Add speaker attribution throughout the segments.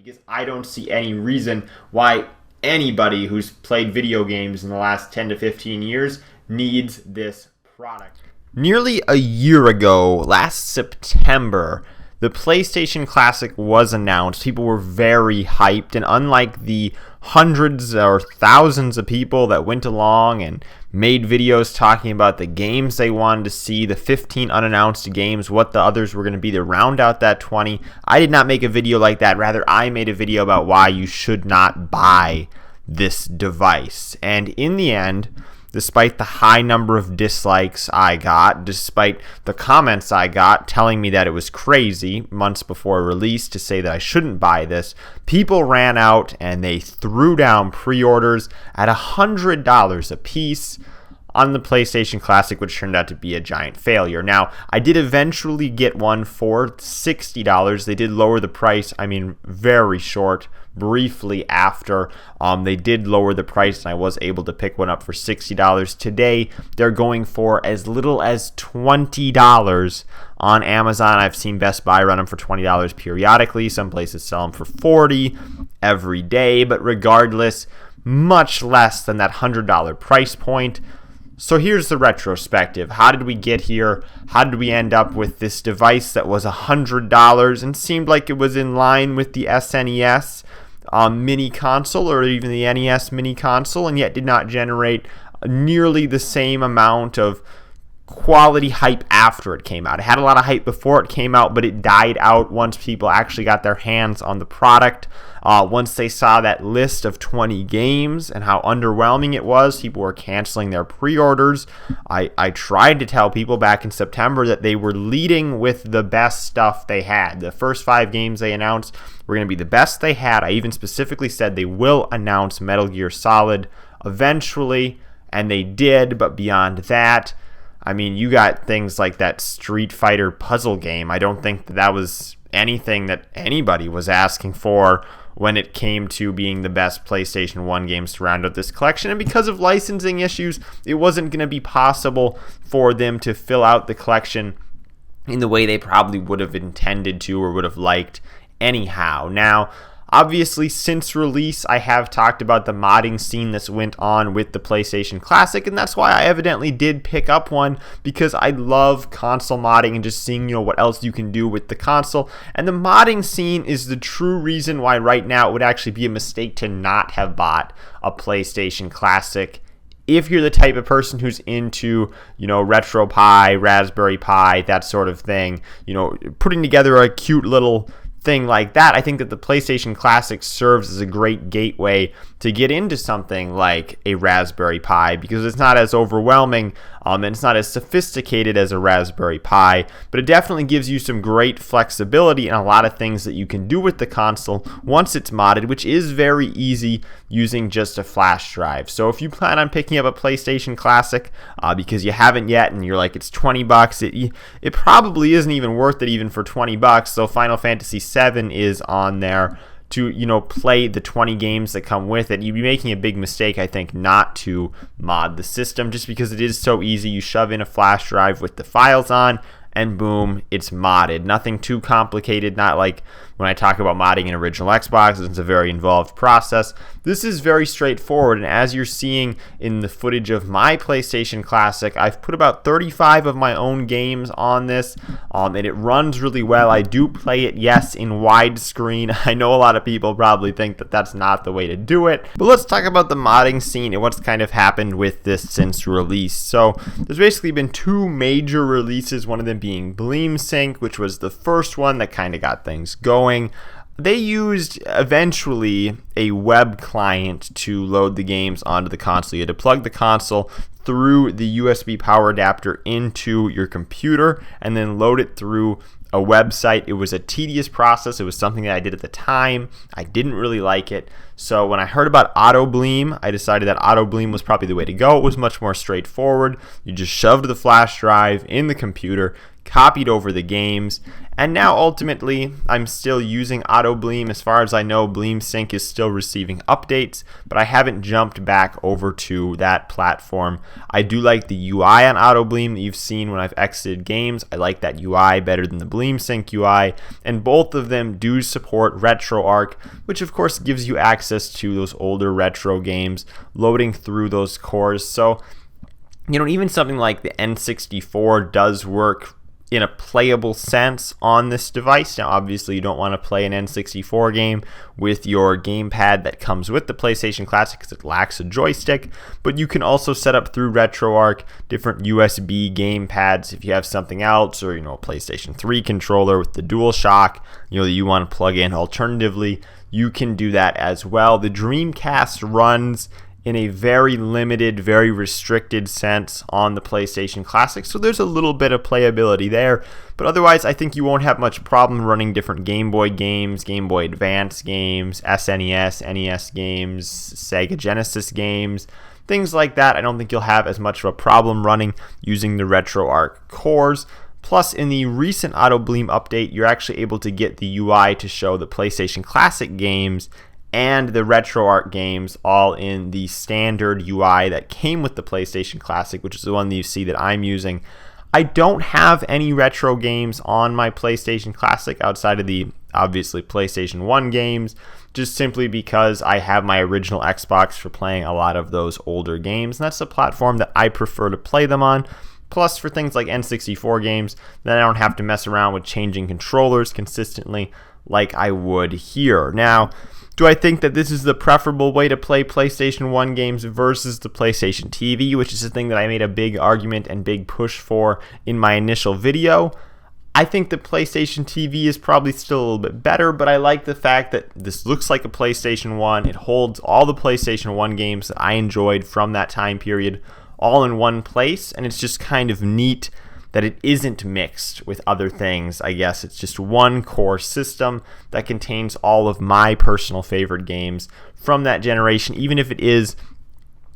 Speaker 1: because I don't see any reason why anybody who's played video games in the last 10 to 15 years needs this product. Nearly a year ago, last September, the PlayStation Classic was announced. People were very hyped, and unlike the hundreds or thousands of people that went along and made videos talking about the games they wanted to see, the 15 unannounced games, what the others were going to be to round out that 20, I did not make a video like that. Rather, I made a video about why you should not buy this device. And in the end, despite the high number of dislikes I got, despite the comments I got telling me that it was crazy months before release to say that I shouldn't buy this, people ran out and they threw down pre-orders at $100 a piece on the PlayStation Classic, which turned out to be a giant failure. Now, I did eventually get one for $60. They did lower the price, very short, briefly after. They did lower the price, and I was able to pick one up for $60. Today, they're going for as little as $20 on Amazon. I've seen Best Buy run them for $20 periodically. Some places sell them for $40 every day, but regardless, much less than that $100 price point. So here's the retrospective. How did we get here? How did we end up with this device that was $100 and seemed like it was in line with the SNES mini console or even the NES mini console, and yet did not generate nearly the same amount of quality hype after it came out? It had a lot of hype before it came out, but it died out once people actually got their hands on the product. Once they saw that list of 20 games and how underwhelming it was, people were canceling their pre-orders. I tried to tell people back in September that they were leading with the best stuff they had. The first 5 games they announced were going to be the best they had. I even specifically said they will announce Metal Gear Solid eventually, and they did, but beyond that, you got things like that Street Fighter puzzle game. I don't think that was anything that anybody was asking for when it came to being the best PlayStation 1 games to round out this collection. And because of licensing issues, it wasn't going to be possible for them to fill out the collection in the way they probably would have intended to or would have liked anyhow. Now, obviously, since release, I have talked about the modding scene that's went on with the PlayStation Classic, and that's why I evidently did pick up one, because I love console modding and just seeing, what else you can do with the console. And the modding scene is the true reason why right now it would actually be a mistake to not have bought a PlayStation Classic. If you're the type of person who's into, RetroPie, Raspberry Pi, that sort of thing, putting together a cute little thing like that, I think that the PlayStation Classic serves as a great gateway to get into something like a Raspberry Pi, because it's not as overwhelming and it's not as sophisticated as a Raspberry Pi, but it definitely gives you some great flexibility and a lot of things that you can do with the console once it's modded, which is very easy using just a flash drive. So if you plan on picking up a PlayStation Classic because you haven't yet and you're like, it's $20, it probably isn't even worth it even for $20. So Final Fantasy VII is on there to, play the 20 games that come with it. You'd be making a big mistake, I think, not to mod the system, just because it is so easy. You shove in a flash drive with the files on, and boom, it's modded. Nothing too complicated, not like when I talk about modding an original Xbox. It's a very involved process. This is very straightforward, and as you're seeing in the footage of my PlayStation Classic, I've put about 35 of my own games on this, and it runs really well. I do play it, yes, in widescrreen. I know a lot of people probably think that that's not the way to do it, but let's talk about the modding scene and what's kind of happened with this since release. So there's basically been 2 major releases, one of them being Bleem Sync, which was the first one that kind of got things going. They used eventually a web client to load the games onto the console. You had to plug the console through the USB power adapter into your computer and then load it through a website. It was a tedious process. It was something that I did at the time. I didn't really like it. So when I heard about Auto Bleem, I decided that Auto Bleem was probably the way to go. It was much more straightforward. You just shoved the flash drive in the computer, copied over the games, and now ultimately I'm still using AutoBleem. As far as I know, BleemSync is still receiving updates, but I haven't jumped back over to that platform. I do like the UI on AutoBleem that you've seen when I've exited games. I like that UI better than the BleemSync UI, and both of them do support RetroArch, which of course gives you access to those older retro games, loading through those cores. So, even something like the N64 does work in a playable sense on this device. Now, obviously, you don't want to play an N64 game with your gamepad that comes with the PlayStation Classic because it lacks a joystick, but you can also set up through RetroArch different USB gamepads if you have something else, or, a PlayStation 3 controller with the DualShock, that you want to plug in. Alternatively, you can do that as well. The Dreamcast runs in a very limited, very restricted sense on the PlayStation Classic, so there's a little bit of playability there, but otherwise I think you won't have much problem running different Game Boy games, Game Boy Advance games, SNES, NES games, Sega Genesis games, things like that. I don't think you'll have as much of a problem running using the RetroArch cores. Plus, in the recent AutoBleem update, you're actually able to get the UI to show the PlayStation Classic games and the RetroArch games all in the standard UI that came with the PlayStation Classic, which is the one that you see that I'm using. I don't have any retro games on my PlayStation Classic outside of the, obviously, PlayStation 1 games, just simply because I have my original Xbox for playing a lot of those older games, and that's the platform that I prefer to play them on. Plus, for things like N64 games, then I don't have to mess around with changing controllers consistently like I would here. Now, do I think that this is the preferable way to play PlayStation 1 games versus the PlayStation TV, which is the thing that I made a big argument and big push for in my initial video? I think the PlayStation TV is probably still a little bit better, but I like the fact that this looks like a PlayStation 1. It holds all the PlayStation 1 games that I enjoyed from that time period all in one place, and it's just kind of neat that it isn't mixed with other things. I guess it's just one core system that contains all of my personal favorite games from that generation, even if it is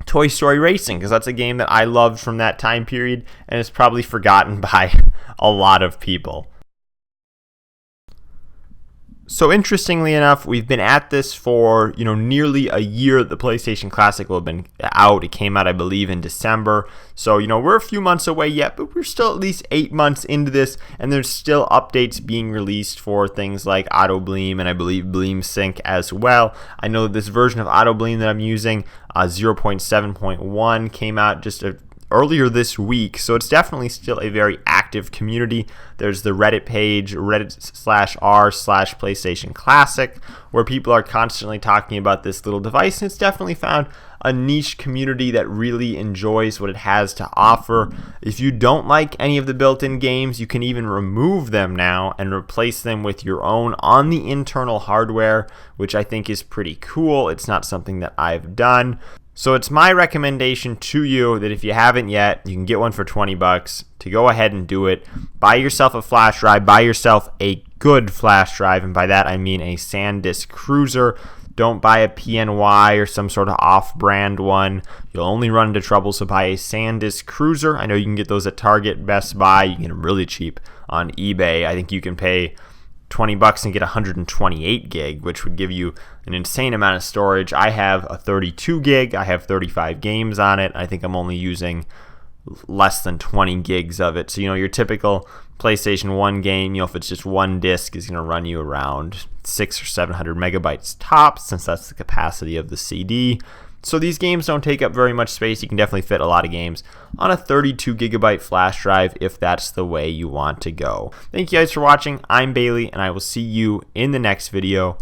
Speaker 1: Toy Story Racing, because that's a game that I loved from that time period and is probably forgotten by a lot of people. So interestingly enough, we've been at this for, nearly a year. The PlayStation Classic will have been out. It came out, I believe, in December. So, we're a few months away yet, but we're still at least 8 months into this, and there's still updates being released for things like AutoBleem and I believe BleemSync as well. I know this version of AutoBleem that I'm using, 0.7.1, came out just earlier this week, so it's definitely still a very active community. There's the Reddit page, reddit.r/PlayStation Classic, where people are constantly talking about this little device, and it's definitely found a niche community that really enjoys what it has to offer. If you don't like any of the built-in games, you can even remove them now and replace them with your own on the internal hardware, which I think is pretty cool. It's not something that I've done. So it's my recommendation to you that if you haven't yet, you can get one for $20 to go ahead and do it. Buy yourself a flash drive. Buy yourself a good flash drive, and by that I mean a SanDisk Cruiser. Don't buy a PNY or some sort of off-brand one. You'll only run into trouble, so buy a SanDisk Cruiser. I know you can get those at Target, Best Buy. You can get them really cheap on eBay. I think you can pay $20 and get 128 gig, which would give you an insane amount of storage. I have a 32 gig. I have 35 games on it. I think I'm only using less than 20 gigs of it. So, your typical PlayStation 1 game, if it's just one disc, is going to run you around 600 or 700 megabytes tops, since that's the capacity of the CD. So these games don't take up very much space. You can definitely fit a lot of games on a 32 gigabyte flash drive if that's the way you want to go. Thank you guys for watching. I'm Bailey, and I will see you in the next video.